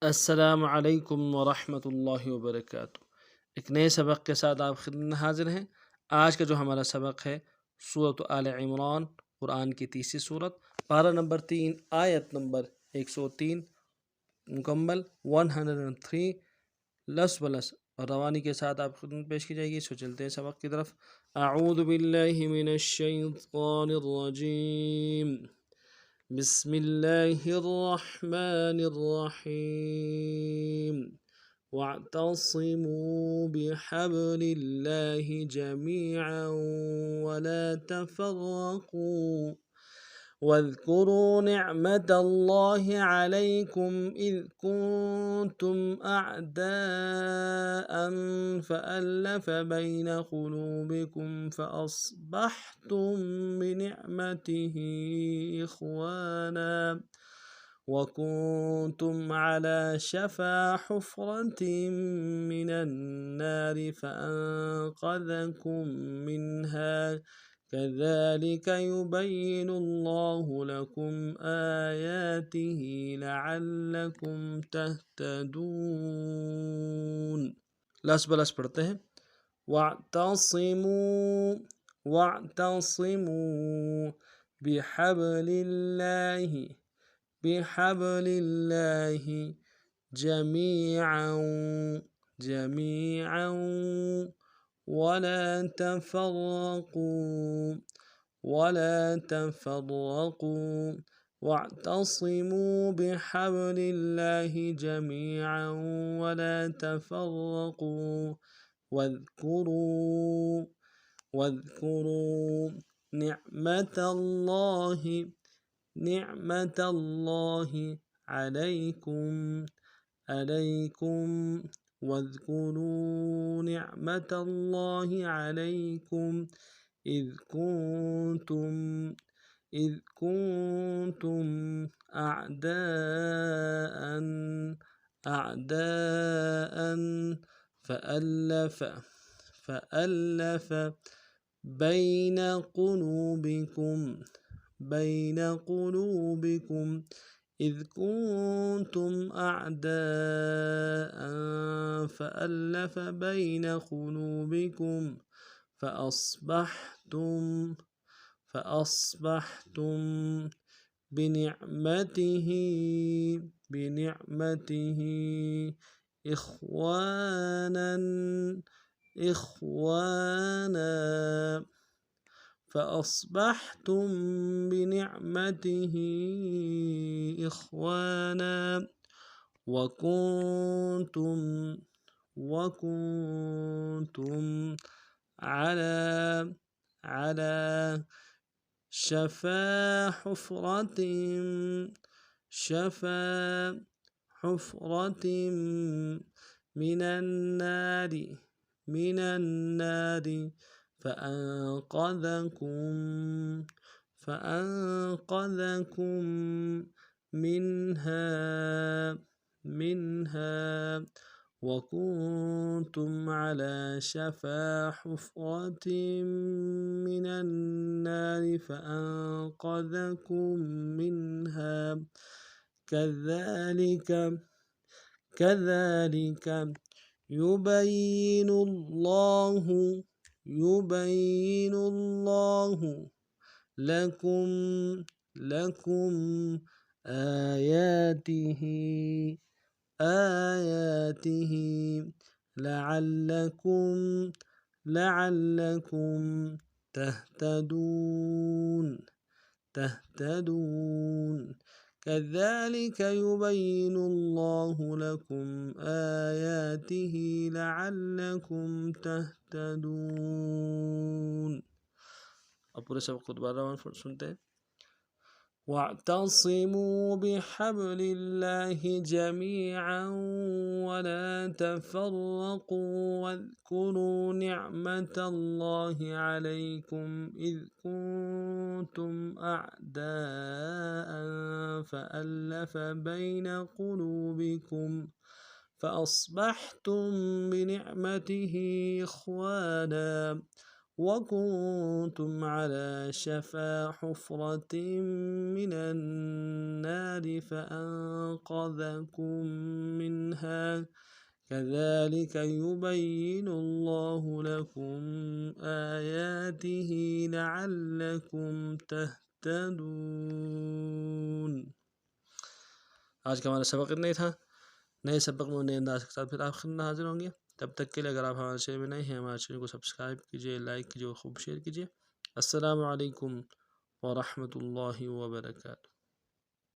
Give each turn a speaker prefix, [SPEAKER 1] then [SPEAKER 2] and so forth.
[SPEAKER 1] अस्सलाम वालेकुम वरहमतुल्लाहि वबरकातुहू। एक नए सबक के साथ आप खिदमत में हाजिर हैं। आज का जो हमारा सबक है सूरत आल इमरान, कुरान की तीसरी सूरत, पारा नंबर 3, आयत नंबर 103 मुकम्मल 103 लस वलस और रवानी के साथ आप खिदमत पेश की जाएगी। सो चलते हैं सबक की तरफ। अऊज़ु बिल्लाहि मिनश शैतानिर रजीम, बिस्मिल्लाहिर्रहमानिर्रहीम, वअतसिमू बिहब्लिल्लाहि जमीअन वला तफर्रकू वज़्कुरू निअमतल्लाहि अलैकुम इज़ कुंतुम अअदाअन फ़अल्लफ़ बैन क़ुलूबिकुम फ़अस्बहतुम बिनिअमतिही इख़वाना वकुंतुम अला शफ़ा हुफ़रतिम मिनन नारि फ़अन्क़ज़कुम मिनहा कज़ालिक युबय्यिनुल्लाहु लकुम आयातिही लअल्लकुम तहतदून। लस बलस पढ़ते हैं। वअतसिमू वअतसिमू बिहब्लिल्लाहि बिहब्लिल्लाहि जमीअन जमीअन वला तफर्रकू वअतसिमू बिहब्लिल्लाहि जमीअन वला तफर्रकू वज़्कुरू निअमतल्लाहि अलैकुम वज़्कुरू निअमतल्लाहि अलैकुम إذ كنتم أعداء فألف بين قلوبكم إذ كنتم أعداء فألف بين قلوبكم فأصبحتم بنعمته إخوانا فأصبحتم بنعمته إخوانا وكنتم على شفا حفرة من النار فأنقذكم منها وكنتم على شفا حفرة من النار فأنقذكم منها كذلك يبين الله لكم آياته لعلكم تهتدون. كذلك يبين الله لكم آياته لعلكم تهتدون। अब पूरे सबक को दोबारा सुनते हैं। واعتصموا بحبل الله جميعا ولا تفرقوا واذكروا نعمة الله عليكم إذ كنتم أعداء فألف بين قلوبكم فأصبحتم بنعمته إخوانا वकुंतुम अला शफा हुफ्रतिम मिनन नारि फअंक़ज़कुम मिन्हा कज़ालिक युबय्यिनुल्लाहु लकुम आयातिही लअल्लकुम तहतदून। आज का हमारा सबक इतना ही था। नए सबक में नए अंदाज के साथ फिर आप खिदमत में हाजिर होंगे। तब तक के लिए अगर आप हमारे चैनल में नए हैं, हमारे चैनल को सब्सक्राइब कीजिए, लाइक कीजिए और खूब शेयर कीजिए। अस्सलामु अलैकुम व रहमतुल्लाहि व बरकातुहू।